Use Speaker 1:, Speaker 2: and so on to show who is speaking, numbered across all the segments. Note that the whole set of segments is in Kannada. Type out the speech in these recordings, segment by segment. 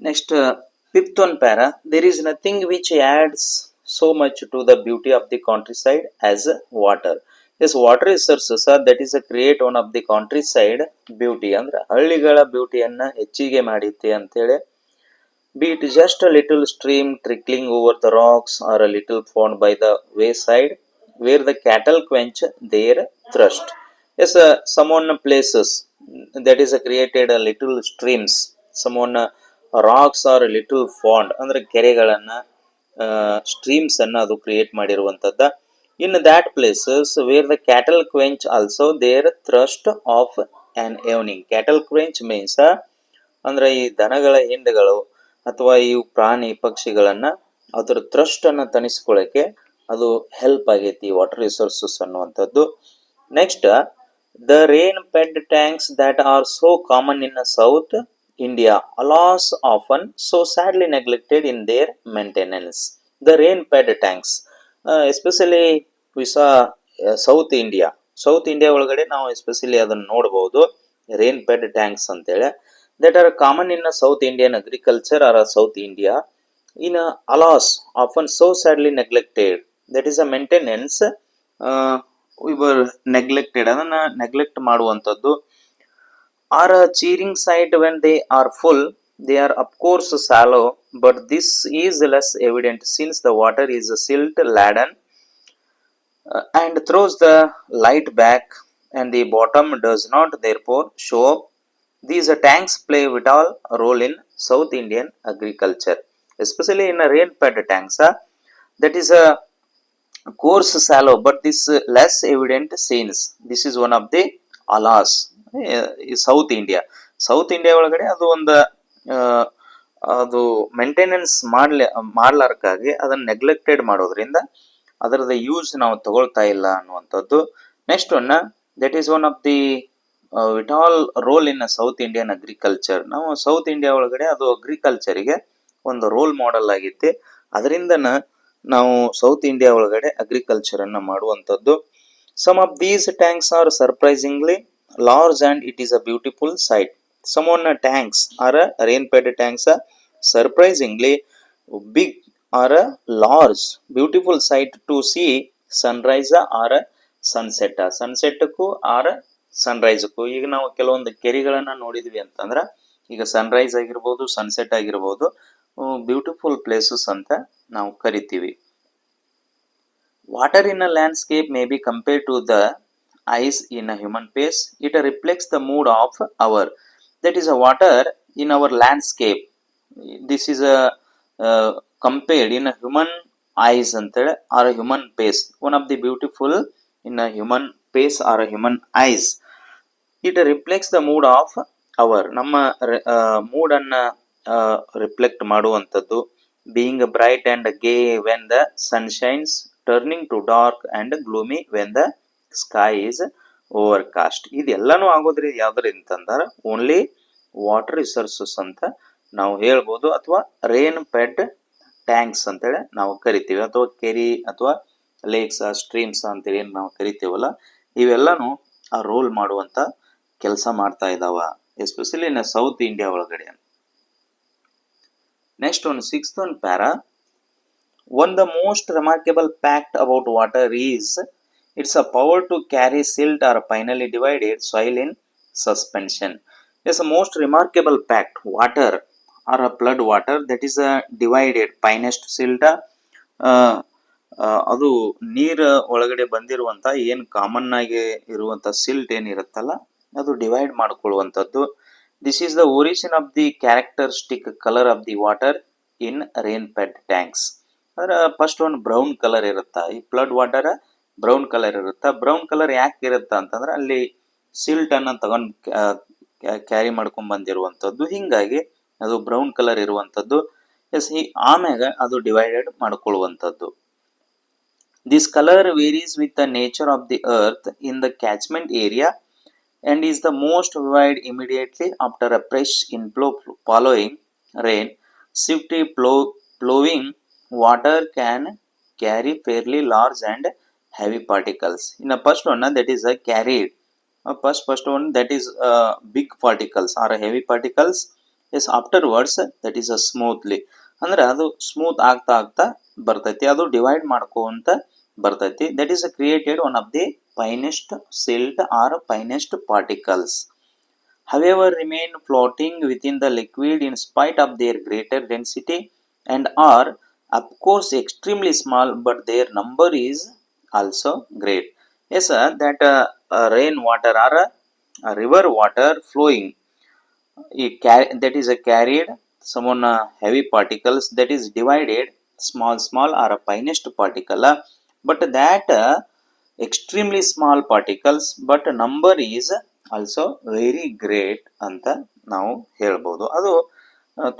Speaker 1: Next, fifth one para, there is nothing which adds so much to the beauty of the countryside as water. Yes, water resources are that is a create one of the countryside beauty. ಅಂದ್ರೆ ಹಳ್ಳಿಗಳ ಬ್ಯೂಟಿಯನ್ನ ಹೆಚ್ಚಿಗೆ ಮಾಡಿತ್ತೆ ಅಂತೇಳಿ. Be it just a little stream trickling over the rocks or a little pond by the wayside where the cattle quench their thirst. Yes, someone places that is created a little streams, someone rocks or little pond ಅಂದ್ರೆ ಕೆರೆಗಳನ್ನ ಸ್ಟ್ರೀಮ್ಸ್ ಅನ್ನ ಅದು ಕ್ರಿಯೇಟ್ ಮಾಡಿರುವಂತದ್ದ. In that places where the cattle quench also their thrust of an evening. Cattle quench means ಅಂದ್ರೆ ಈ ದನಗಳ ಹಿಂಡುಗಳು ಅಥವಾ ಈ ಪ್ರಾಣಿ ಪಕ್ಷಿಗಳನ್ನ ಅದರ ಥ್ರಸ್ಟ್ ಅನ್ನ ತಣಿಸ್ಕೊಳ್ಳಕ್ಕೆ ಅದು ಹೆಲ್ಪ್ ಆಗೈತಿ ವಾಟರ್ ರಿಸೋರ್ಸಸ್ ಅನ್ನುವಂಥದ್ದು. Next, the rain fed tanks that are so common in south India, alas, often so sadly neglected in their maintenance. The rain-fed tanks, especially we saw South India. South India ಒಳಗಡೆ ನಾವು ಎಸ್ಪೆಷಲಿ ಅದನ್ನು ನೋಡಬಹುದು ರೇನ್ ಫೆಡ್ ಟ್ಯಾಂಕ್ಸ್ ಅಂತೇಳಿ. That are common in south Indian agriculture or south India. In alas often so sadly neglected, that is a maintenance ಇವರು ನೆಗ್ಲೆಕ್ಟೆಡ್, ಅದನ್ನ ನೆಗ್ಲೆಕ್ಟ್ ಮಾಡುವಂಥದ್ದು. Are a cheering sight when they are full. They are of course shallow, but this is less evident since the water is silt laden and throws the light back, and the bottom does not therefore show up. These tanks play a vital role in South Indian agriculture, especially in rain-fed tanks. That is a coarse shallow, but this less evident since this is one of the alas south India ಒಳಗಡೆ ಅದು ಒಂದು ಅದು ಮೇಂಟೆನೆನ್ಸ್ ಮಾಡ್ಲಾರ್ಕಾಗಿ ಅದನ್ನ ನೆಗ್ಲೆಕ್ಟೆಡ್ ಮಾಡೋದ್ರಿಂದ ಅದರದ ಯೂಸ್ ನಾವು ತಗೊಳ್ತಾ ಇಲ್ಲ ಅನ್ನುವಂಥದ್ದು. Next one, that is one of the vital role in south Indian agriculture. ನಾವು ಸೌತ್ ಇಂಡಿಯಾ ಒಳಗಡೆ ಅದು ಅಗ್ರಿಕಲ್ಚರಿಗೆ ಒಂದು ರೋಲ್ ಮಾಡೆಲ್ ಆಗಿತ್ತೆ. ಅದರಿಂದನ ನಾವು ಸೌತ್ ಇಂಡಿಯಾ ಒಳಗಡೆ ಅಗ್ರಿಕಲ್ಚರ್ ಅನ್ನ ಮಾಡುವಂಥದ್ದು. Some of these tanks are surprisingly large and it is a beautiful sight. Some on tanks are rain-fed tanks are surprisingly big or a large beautiful sight to see sunrise or sunset. Sunset ku or sunrise ku. ಈಗ ನಾವು ಕೆಲವೊಂದು ಕೆರೆಗಳನ್ನ ನೋಡಿದ್ವಿ ಅಂತಂದ್ರ ಈಗ ಸನ್ರೈಸ್ ಆಗಿರ್ಬೋದು, ಸನ್ಸೆಟ್ ಆಗಿರ್ಬೋದು, ಬ್ಯೂಟಿಫುಲ್ ಪ್ಲೇಸಸ್ ಅಂತ ನಾವು ಕರಿತೀವಿ. Water in a landscape may be compared to the eyes in a human face. It reflects the mood of our, that is a water in our landscape. This is a compared in a human eyes antele or a human face, one of the beautiful in a human face or a human eyes. It reflects the mood of our, ನಮ್ಮ mood ಅನ್ನ ರಿಫ್ಲೆಕ್ಟ್ ಮಾಡುವಂಥದ್ದು. being bright and gay when the sun shines, turning to dark and gloomy when the sky is overcast. ಇದೆಲ್ಲಾನು ಆಗೋದ್ರಿ ಯಾವ್ದ್ರಿಂದ ಅಂತಂದ್ರೆ ಓನ್ಲಿ ವಾಟರ್ ರಿಸೋರ್ಸಸ್ ಅಂತ ನಾವು ಹೇಳ್ಬೋದು, ಅಥವಾ ರೇನ್ ಫೆಡ್ ಟ್ಯಾಂಕ್ಸ್ ಅಂತೇಳಿ ನಾವು ಕರಿತೀವಿ, ಅಥವಾ ಕೆರಿ ಅಥವಾ ಲೇಕ್ಸ್ ಸ್ಟ್ರೀಮ್ಸ್ ಅಂತೇಳಿ ಏನು ನಾವು ಕರಿತೀವಲ್ಲ, ಇವೆಲ್ಲಾನು ಆ ರೋಲ್ ಮಾಡುವಂತ ಕೆಲಸ ಮಾಡ್ತಾ ಇದಾವ, ಎಸ್ಪೆಷಲಿ ಇನ್ ಸೌತ್ ಇಂಡಿಯಾ ಒಳಗಡೆ. ನೆಕ್ಸ್ಟ್ ಒಂದು sixth one para, one the most remarkable fact about water is it's a power to carry silt or finely divided soil in suspension. Yes, a most remarkable fact, water or a flood water that is a divided finest silt, ಅದು ನೀರು ಒಳಗಡೆ ಬಂದಿರುವಂತ ಏನು ಕಾಮನ್ ಆಗಿ ಇರುವಂತ ಸಿಲ್ಟ್ ಏನಿರುತ್ತಲ್ಲ ಅದು ಡಿವೈಡ್ ಮಾಡ್ಕೊಳ್ಳುವಂಥದ್ದು. This is the origin of the characteristic colour of the water in rain fed tanks. ಅಂದ್ರೆ ಫಸ್ಟ್ ಒಂದು ಬ್ರೌನ್ ಕಲರ್ ಇರುತ್ತಾ, ಈ ಫ್ಲಡ್ ವಾಟರ್ ಬ್ರೌನ್ ಕಲರ್ ಇರುತ್ತಾ. ಬ್ರೌನ್ ಕಲರ್ ಯಾಕೆ ಇರುತ್ತಾ ಅಂತಂದ್ರೆ ಅಲ್ಲಿ ಸಿಲ್ಟ್ ಅನ್ನ ತಗೊಂಡ್ ಕ್ಯಾರಿ ಮಾಡ್ಕೊಂಡ್ ಬಂದಿರುವಂತದ್ದು, ಹಿಂಗಾಗಿ ಅದು ಬ್ರೌನ್ ಕಲರ್ ಇರುವಂತದ್ದು. ಎಸ್, ಆಮ್ಯಾಗ ಅದು ಡಿವೈಡೆಡ್ ಮಾಡ್ಕೊಳ್ಳುವಂಥದ್ದು. This colour varies with the nature of the earth in the catchment area and is the most vivid immediately after a fresh inflow following rain. Swiftly flowing water can carry fairly large and heavy particles. In the first one, that is a carried. First one, that is big particles or heavy particles as afterwards that is a smoothly ಅಂದ್ರೆ ಅದು ಸ್ಮೂತ್ ಆಗ್ತಾ ಆಗ್ತಾ ಬರ್ತೈತಿ, ಅದು ಡಿವೈಡ್ ಮಾಡ್ಕೊಂತ ಬರ್ತೈತಿ. That is created one of the finest silt or finest particles however remain floating within the liquid in spite of their greater density and are of course extremely small, but their number is also great. Yes, that rain water or river water flowing, that is carried some heavy particles that is divided small or a finest particle, but that extremely small particles but number is also very great ಅಂತ ನಾವು ಹೇಳ್ಬೋದು. ಅದು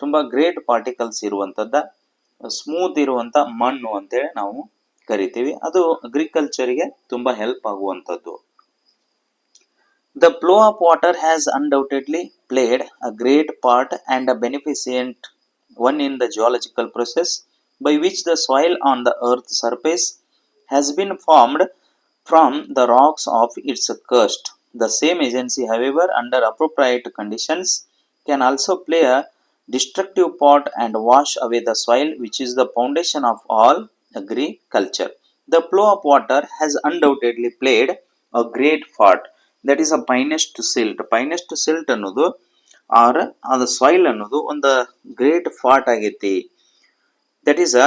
Speaker 1: ತುಂಬ ಗ್ರೇಟ್ ಪಾರ್ಟಿಕಲ್ಸ್ ಇರುವಂಥದ್ದು, ಸ್ಮೂತ್ ಇರುವಂಥ ಮಣ್ಣು ಅಂತೇಳಿ ನಾವು ಕರಿತೀವಿ. ಅದು ಅಗ್ರಿಕಲ್ಚರಿಗೆ ತುಂಬ ಹೆಲ್ಪ್ ಆಗುವಂಥದ್ದು. The flow of water has undoubtedly played a great part and a beneficent one in the geological process by which the soil on the earth's surface has been formed from the rocks of its crust. The same agency, however, under appropriate conditions, can also play a destructive part and wash away the soil, which is the foundation of all agriculture. The flow of water has undoubtedly played a great part. That is a finest silt. Finest silt ಅನ್ನೋದು ಆರ್ ಅದು ಸಾಯಿಲ್ ಅನ್ನೋದು ಒಂದು ಗ್ರೇಟ್ ಪಾರ್ಟ್ ಆಗೈತಿ. That is a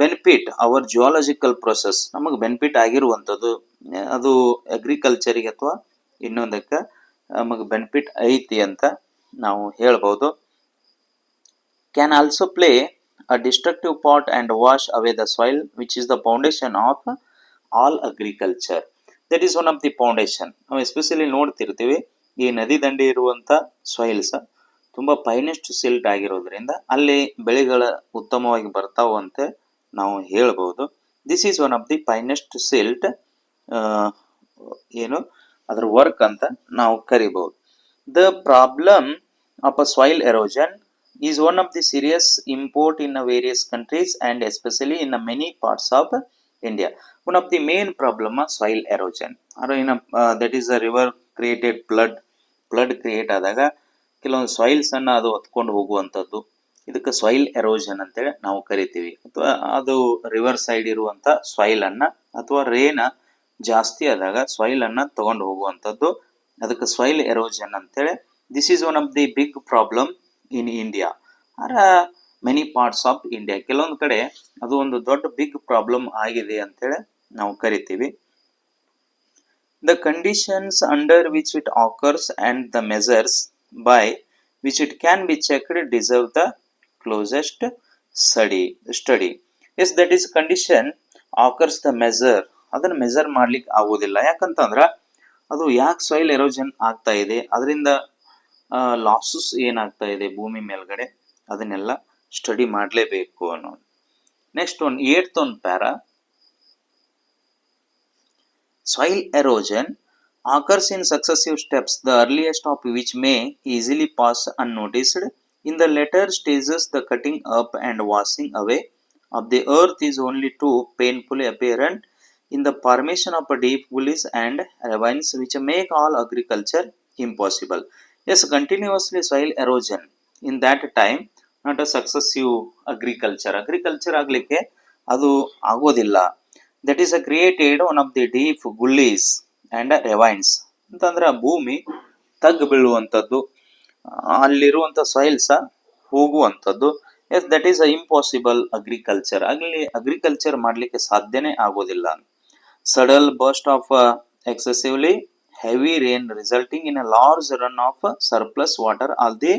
Speaker 1: benefit our geological process, ನಮಗೆ ಬೆನಿಫಿಟ್ ಆಗಿರುವಂಥದ್ದು. ಅದು ಅಗ್ರಿಕಲ್ಚರಿಗೆ ಅಥವಾ ಇನ್ನೊಂದಕ್ಕೆ ನಮಗೆ ಬೆನಿಫಿಟ್ ಐತಿ ಅಂತ ನಾವು ಹೇಳ್ಬೋದು. Can also play a destructive part and wash away the soil which is the foundation of all agriculture. That is one of the foundation. ನಾವು ಎಸ್ಪೆಷಲಿ ನೋಡ್ತಿರ್ತೀವಿ ಈ ನದಿ ದಂಡೆ ಇರುವಂಥ ಸಾಯಿಲ್ಸ್ ತುಂಬ ಫೈನೆಸ್ಟ್ ಸಿಲ್ಟ್ ಆಗಿರೋದ್ರಿಂದ ಅಲ್ಲಿ ಬೆಳೆಗಳ ಉತ್ತಮವಾಗಿ ಬರ್ತಾವಂತೆ ನಾವು ಹೇಳ್ಬೋದು. This is one of the finest silt, ಏನು ಅದರ ವರ್ಕ್ ಅಂತ ನಾವು ಕರಿಬಹುದು. The problem of a soil erosion is one of the serious import in various countries and especially in many parts of India. One of the main problem of soil erosion or in a, that is a river created flood create ಆದಾಗ ಕೆಲವೊಂದು ಸಾಯಿಲ್ಸ್ ಅನ್ನ ಅದು ಹೊತ್ಕೊಂಡು ಹೋಗುವಂಥದ್ದು, ಇದಕ್ಕೆ ಸಾಯಿಲ್ ಎರೋಷನ್ ಅಂತೇಳಿ ನಾವು ಕರಿತೀವಿ. ಅಥವಾ ಅದು ರಿವರ್ ಸೈಡ್ ಇರುವಂಥ ಸಾಯಿಲ್ ಅನ್ನ ಅಥವಾ ರೇನ ಜಾಸ್ತಿ ಆದಾಗ ಸಾಯಿಲ್ ಅನ್ನ ತಗೊಂಡು ಹೋಗುವಂಥದ್ದು, ಅದಕ್ಕೆ ಸಾಯಿಲ್ ಎರೋಷನ್ ಅಂತೇಳಿ. This is one of the big problem in India or many parts of India. ಕೆಲವೊಂದು ಕಡೆ ಅದು ಒಂದು ದೊಡ್ಡ ಬಿಗ್ ಪ್ರಾಬ್ಲಮ್ ಆಗಿದೆ ಅಂತೇಳಿ ನಾವು ಕರಿತೀವಿ. The conditions under which it occurs and the measures by which it can be checked deserve the closest study. Yes, that is condition occurs the measure. ಅದನ್ನು ಮೆಜರ್ ಮಾಡ್ಲಿಕ್ಕೆ ಆಗೋದಿಲ್ಲ. ಯಾಕಂತಂದ್ರ ಅದು ಯಾಕೆ ಸಾಯಿಲ್ ಎರೋಷನ್ ಆಗ್ತಾ ಇದೆ, ಅದರಿಂದ ಲಾಸಸ್ ಏನಾಗ್ತಾ ಇದೆ ಭೂಮಿ ಮೇಲ್ಗಡೆ, ಅದನ್ನೆಲ್ಲ ಸ್ಟಡಿ ಮಾಡಲೇಬೇಕು ಅನ್ನೋದು. ನೆಕ್ಸ್ಟ್ ಒನ್ 8th ಒಂದು para. Soil erosion occurs in successive steps, the earliest of which may easily pass unnoticed. In the later stages, the cutting up and washing away of the earth is only too painfully apparent in the formation of deep gullies and ravines, which make all agriculture impossible. Yes, continuously soil erosion in that time, not a successive agriculture ಆಗ್ಲಿಕ್ಕೆ ಅದು ಆಗೋದಿಲ್ಲ. That is created one of the deep gullies and ravines ಅಂತಂದ್ರೆ ಭೂಮಿ ತಗ್ಗು ಬೀಳುವಂಥದ್ದು, ಅಲ್ಲಿರುವಂಥ ಸಾಯಿಲ್ಸ ಹೋಗುವಂಥದ್ದು. Yes, that is a impossible agriculture. ಅಲ್ಲಿ ಅಗ್ರಿಕಲ್ಚರ್ ಮಾಡಲಿಕ್ಕೆ ಸಾಧ್ಯನೇ ಆಗೋದಿಲ್ಲ. Sudden burst of excessively heavy rain resulting in a large run off surplus water all the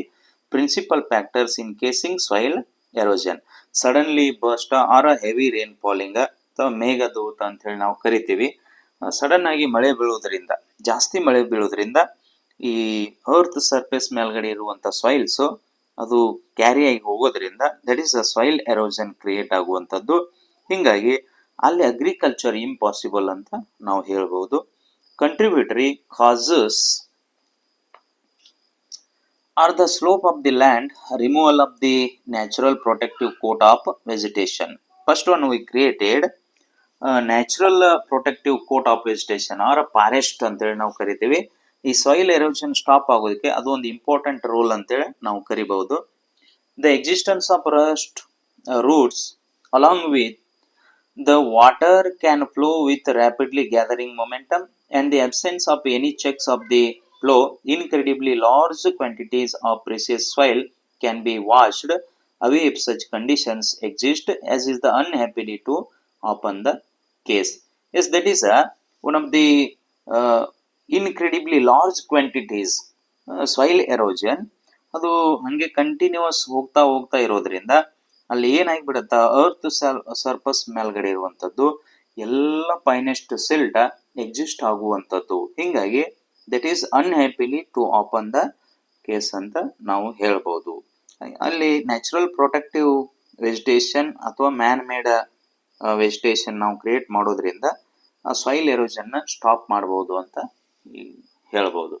Speaker 1: principal factors in causing soil erosion. Suddenly burst or heavy rain falling ಅಥವಾ ಮೇಘದೂತ ಅಂತ ಹೇಳಿ ನಾವು ಕರಿತೀವಿ. ಸಡನ್ ಆಗಿ ಮಳೆ ಬೀಳೋದ್ರಿಂದ, ಜಾಸ್ತಿ ಮಳೆ ಬೀಳೋದ್ರಿಂದ ಈ ಅರ್ತ್ ಸರ್ಫೇಸ್ ಮೇಲ್ಗಡೆ ಇರುವಂತ ಸಾಯಿಲ್ಸ್ ಅದು ಕ್ಯಾರಿ ಆಗಿ ಹೋಗೋದ್ರಿಂದ that is a soil erosion create ಆಗುವಂಥದ್ದು. ಹಿಂಗಾಗಿ ಅಲ್ಲಿ ಅಗ್ರಿಕಲ್ಚರ್ ಇಂಪಾಸಿಬಲ್ ಅಂತ ನಾವು ಹೇಳ್ಬೋದು. ಕಂಟ್ರಿಬ್ಯೂಟರಿ causes are the slope of the land, removal of the natural protective coat of vegetation. First one, we created natural protective coat of vegetation or forest ಅಂತೇಳಿ ನಾವು ಕರಿತೀವಿ. ಈ ಸಾಯಿಲ್ ಎರೋಷನ್ ಸ್ಟಾಪ್ ಆಗೋದಕ್ಕೆ ಅದು ಒಂದು ಇಂಪಾರ್ಟೆಂಟ್ ರೋಲ್ ಅಂತೇಳಿ ನಾವು ಕರಿಬಹುದು. The existence of Rust roots along with the water can flow with rapidly gathering momentum, and the absence of any checks of the flow, incredibly large quantities of precious soil can be washed away if such conditions exist, as is the unhappily to upon the case. Yes, that is one of the incredibly large quantities soil erosion. ಅದು ಹಂಗೆ ಕಂಟಿನ್ಯೂಸ್ ಹೋಗ್ತಾ ಹೋಗ್ತಾ ಇರೋದ್ರಿಂದ ಅಲ್ಲಿ ಏನಾಗ್ಬಿಡತ್ತ, ಅರ್ತ್ ಸರ್ಫಸ್ ಮೇಲ್ಗಡೆ ಇರುವಂತದ್ದು ಎಲ್ಲ ಫೈನೆಸ್ಟ್ ಸಿಲ್ಟ್ ಎಕ್ಸಿಸ್ಟ್ ಆಗುವಂಥದ್ದು. ಹಿಂಗಾಗಿ that is unhappily to open the case ಅಂತ ನಾವು ಹೇಳ್ಬೋದು. ಅಲ್ಲಿ ನ್ಯಾಚುರಲ್ ಪ್ರೊಟೆಕ್ಟಿವ್ ವೆಜಿಟೇಷನ್ ಅಥವಾ ಮ್ಯಾನ್ ಮೇಡ್ ವೆಜಿಟೇಷನ್ ನಾವು ಕ್ರಿಯೇಟ್ ಮಾಡೋದ್ರಿಂದ ಆ ಸಾಯಿಲ್ ಎರೋಷನ್ ಸ್ಟಾಪ್ ಮಾಡಬಹುದು ಅಂತ ಹೇಳ್ಬೋದು.